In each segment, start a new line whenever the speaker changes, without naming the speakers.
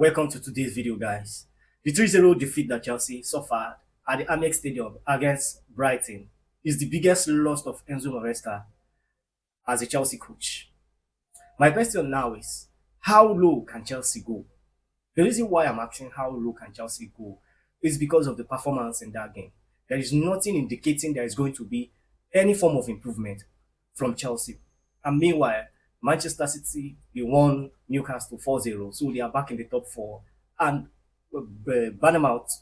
Welcome to today's video, guys. The 3-0 defeat that Chelsea suffered at the Amex Stadium against Brighton is the biggest loss of Enzo Maresca as a Chelsea coach. My question now is, how low can Chelsea go? The reason why I'm asking how low can Chelsea go is because of the performance in that game. There is nothing indicating there is going to be any form of improvement from Chelsea. And meanwhile, Manchester City, they won Newcastle 4-0, so they are back in the top four. And Bournemouth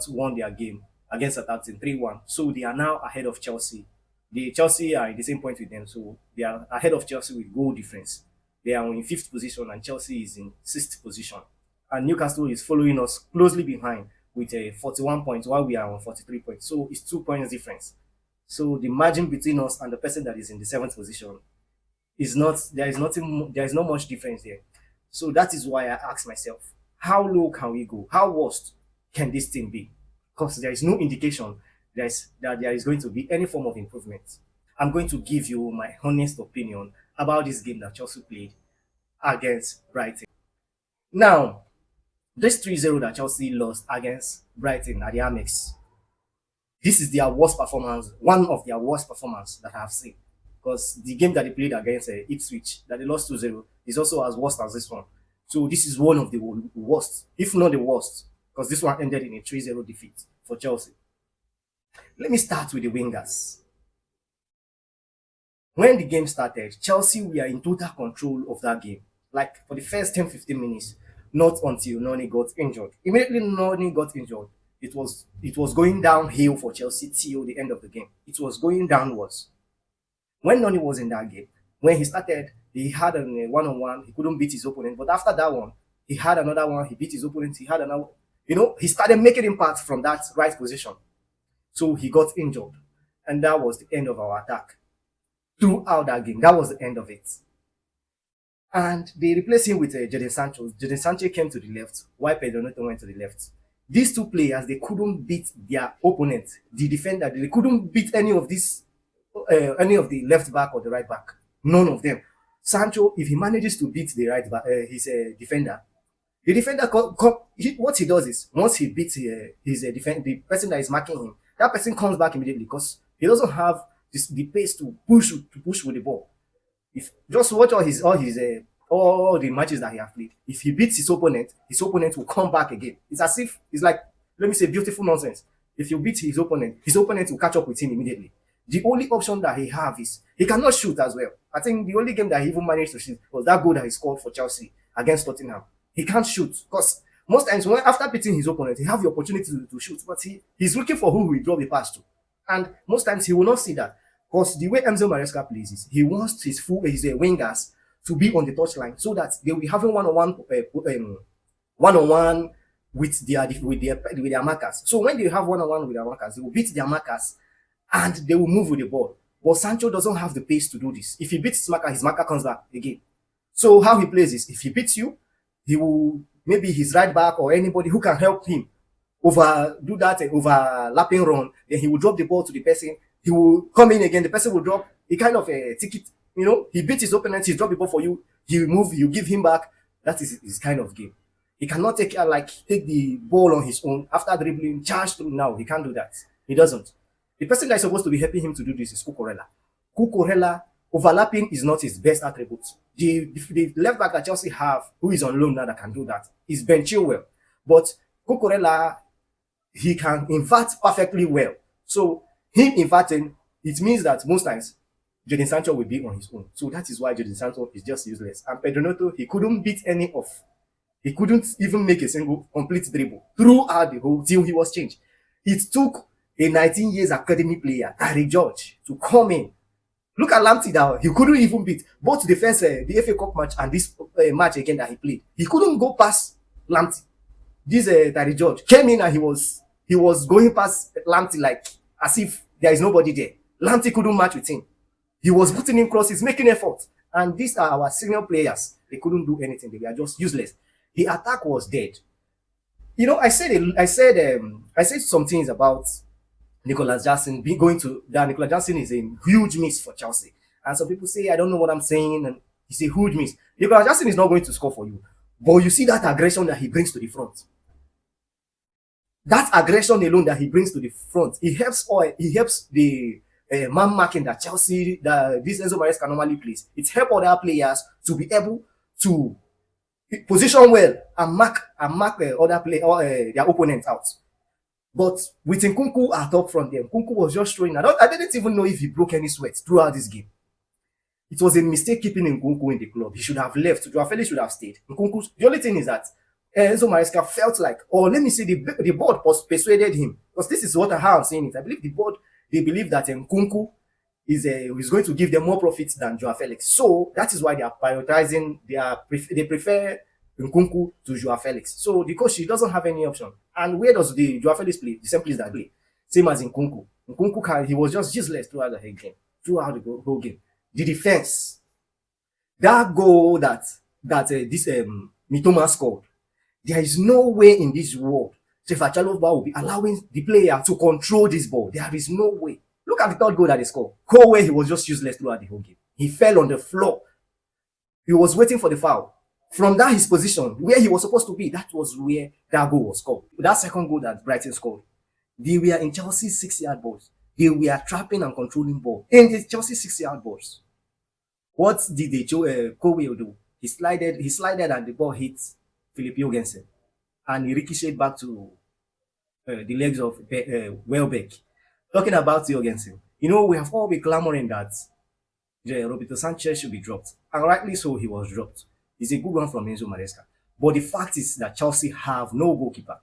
won their game against Southampton 3-1, so they are now ahead of Chelsea. The Chelsea are in the same point with them, so they are ahead of Chelsea with goal difference. They are in fifth position, and Chelsea is in sixth position. And Newcastle is following us closely behind with a 41 points, while we are on 43 points. So it's 2 points difference. So the margin between us and the person that is in the seventh position is not there is not much difference there. So that is why I ask myself, how low can we go? How worst can this thing be? Because there is no indication that there is going to be any form of improvement. I'm going to give you my honest opinion about this game that Chelsea played against Brighton. Now, this 3-0 that Chelsea lost against Brighton at the Amex, this is their worst performance, one of their worst performance that I have seen. Because the game that they played against Ipswich, that they lost 2-0, is also as worst as this one. So this is one of the worst, if not the worst, because this one ended in a 3-0 defeat for Chelsea. Let me start with the wingers. When the game started, Chelsea were in total control of that game. Like for the first 10-15 minutes, not until Noni got injured. Immediately Noni got injured, it was going downhill for Chelsea till the end of the game. It was going downwards. When Noni was in that game, when he started, he had a one-on-one, he couldn't beat his opponent. But after that one, he had another one, he beat his opponent, he had another, he started making impact from that right position. So he got injured. And that was the end of our attack. Throughout that game, that was the end of it. And they replaced him with Jadon Sancho. Jadon Sancho came to the left, while Pedro Neto went to the left. These two players, they couldn't beat their opponent, the defender. They couldn't beat any of the left back or the right back. None of them. Sancho, if he manages to beat the right back, his defender, the defender, what he does is, once he beats the person that is marking him, that person comes back immediately because he doesn't have the pace to push with the ball. If just watch all the matches that he has played, if he beats his opponent will come back again. It's as if it's like, let me say, beautiful nonsense. If you beat his opponent will catch up with him immediately. The only option that he have is he cannot shoot as well. I think the only game that he even managed to shoot was that goal that he scored for Chelsea against Tottenham. He can't shoot because most times after beating his opponent, he have the opportunity to shoot, but he's looking for who will draw the pass to, and most times he will not see that because the way Enzo Maresca plays is he wants his wingers to be on the touchline so that they will be having one-on-one with their markers. So when they have one-on-one with their markers, they will beat their markers and they will move with the ball. But Sancho doesn't have the pace to do this. If he beats his marker comes back again. So how he plays is, if he beats you, he will, maybe his right back or anybody who can help him do that overlapping run, then he will drop the ball to the person. He will come in again, the person will drop. He kind of ticket, he beats his opponent, he drop the ball for you, he will move, you give him back. That is his kind of game. He cannot take the ball on his own after dribbling, charge through now. He can't do that. He doesn't. The person that is supposed to be helping him to do this is Cucurella. Cucurella, overlapping is not his best attribute. The left back that Chelsea have, who is on loan now that can do that, is Ben Chilwell. But Cucurella, he can invert perfectly well. So him inverting, it means that most times Jadon Sancho will be on his own. So that is why Jadon Sancho is just useless. And Pedro Neto, he couldn't beat any of. He couldn't even make a single complete dribble throughout the whole till he was changed. It took a 19 years academy player, Harry George, to come in. Look at Lamptey now. He couldn't even beat both the first the FA Cup match and this match again that he played. He couldn't go past Lamptey. This Harry George came in and he was going past Lamptey like as if there is nobody there. Lamptey couldn't match with him. He was putting in crosses, making effort. And these are our senior players. They couldn't do anything. They were just useless. The attack was dead. I said some things about Nicolas Jackson Nicolas Jackson is a huge miss for Chelsea. And some people say, I don't know what I'm saying, and it's a huge miss. Nicolas Jackson is not going to score for you. But you see that aggression that he brings to the front. That aggression alone that he brings to the front, he helps the man marking that Chelsea, that this Enzo Maresca normally plays. It helps other players to be able to position well and mark other play or their opponents out. But with Nkunku at up front there, Nkunku was just throwing. I didn't even know if he broke any sweat throughout this game. It was a mistake keeping Nkunku in the club. He should have left. Joao Felix should have stayed. Nkunku. The only thing is that Enzo Maresca felt like, or let me say, the board persuaded him, because this is what how I'm saying it. I believe the board, they believe that Nkunku is going to give them more profits than Joao Felix. So that is why they are prioritizing. They prefer Nkunku to Joao Felix. So the coach, he doesn't have any option. And where does the Joao Felix play? The same place that play, same as Nkunku. He was just useless throughout the whole game. Throughout the whole game, the defense, that goal this Mitoma scored. There is no way in this world Shefa Chalobah will be allowing the player to control this ball. There is no way. Look at the third goal that they scored. Goal where he was just useless throughout the whole game. He fell on the floor. He was waiting for the foul. From that his position, where he was supposed to be, that was where that goal was scored. That second goal that Brighton scored, they were in Chelsea's 6-yard box. They were trapping and controlling ball in the Chelsea 6-yard box. What did the Kowe do? He slided and the ball hit Philip Jorgensen and he ricocheted back to the legs of Welbeck. Talking about Jorgensen, we have all been clamoring that Roberto Sanchez should be dropped, and rightly so, he was dropped. It's a good one from Enzo Maresca. But the fact is that Chelsea have no goalkeeper.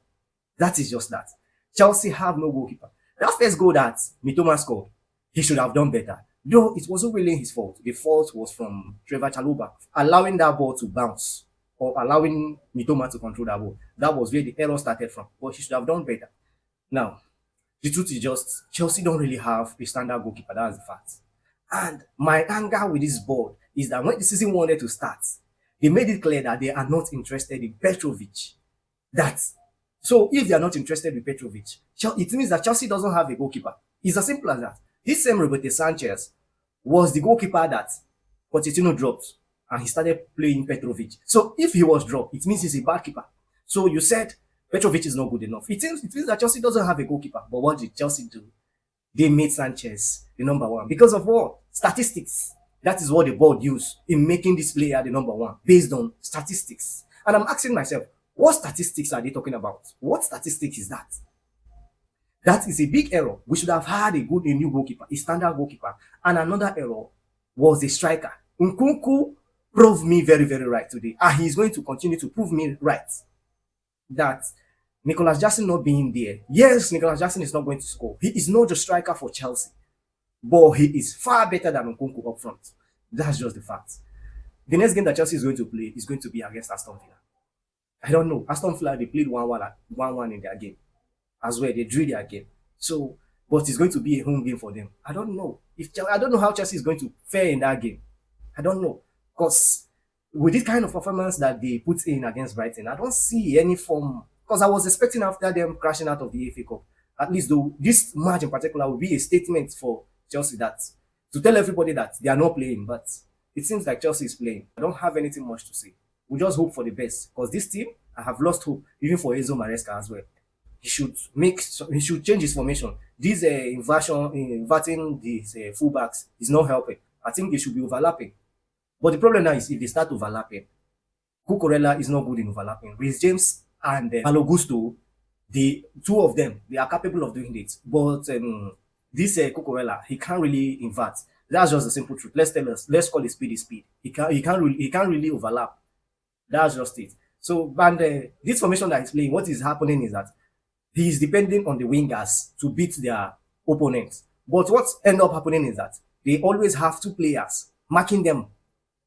That is just that. Chelsea have no goalkeeper. That first goal that Mitoma scored, he should have done better. Though it wasn't really his fault. The fault was from Trevor Chalobah, allowing that ball to bounce or allowing Mitoma to control that ball. That was where the error started from. But he should have done better. Now, the truth is just, Chelsea don't really have a standard goalkeeper. That's the fact. And my anger with this board is that when the season wanted to start, they made it clear that they are not interested in Petrovic. So if they are not interested in Petrovic, it means that Chelsea doesn't have a goalkeeper. It's as simple as that. This same Roberto Sanchez was the goalkeeper that Pochettino dropped, and he started playing Petrovic. So if he was dropped, it means he's a bad keeper. So you said Petrovic is not good enough. It means that Chelsea doesn't have a goalkeeper. But what did Chelsea do? They made Sanchez the number one. Because of what? Statistics. That is what the board used in making this player the number one, based on statistics. And I'm asking myself, what statistics are they talking about? What statistics is that? That is a big error. We should have had a new goalkeeper, a standard goalkeeper. And another error was the striker. Nkunku proved me very, very right today. And he's going to continue to prove me right. That Nicholas Jackson not being there. Yes, Nicholas Jackson is not going to score. He is not the striker for Chelsea. But he is far better than Nkunku up front. That's just the fact. The next game that Chelsea is going to play is going to be against Aston Villa. I don't know. Aston Villa, they played 1-1 in their game. As well, they drew their game. So, but it's going to be a home game for them. I don't know. I don't know how Chelsea is going to fare in that game. I don't know. Because with this kind of performance that they put in against Brighton, I don't see any form. Because I was expecting after them crashing out of the FA Cup, at least though this match in particular will be a statement for Chelsea, that to tell everybody that they are not playing. But it seems like Chelsea is playing. I don't have anything much to say. We just hope for the best, because this team, I have lost hope even for Enzo Maresca as well. He should change his formation. This inverting these fullbacks is not helping. I think they should be overlapping. But the problem now is if they start overlapping, Cucurella is not good in overlapping. Reece James and Malo Gusto, the two of them, they are capable of doing it. But this Cucurella, he can't really invert. That's just the simple truth. Let's call it speed. He can't really overlap. That's just it. So, and this formation that he's playing, what is happening is that he is depending on the wingers to beat their opponents. But what ends up happening is that they always have two players marking them.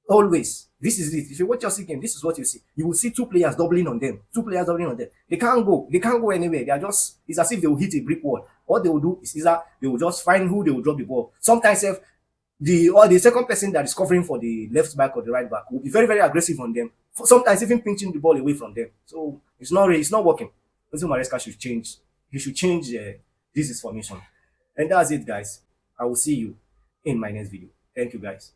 Always. This is it. If you watch Chelsea game, this is what you see. You will see two players doubling on them. They can't go anywhere. They are just, it's as if they will hit a brick wall. What they will do is either they will just find who they will drop the ball. Sometimes if the second person that is covering for the left back or the right back will be very, very aggressive on them. Sometimes even pinching the ball away from them. So it's not working. Enzo Maresca should change. He should change this formation. And that's it, guys. I will see you in my next video. Thank you, guys.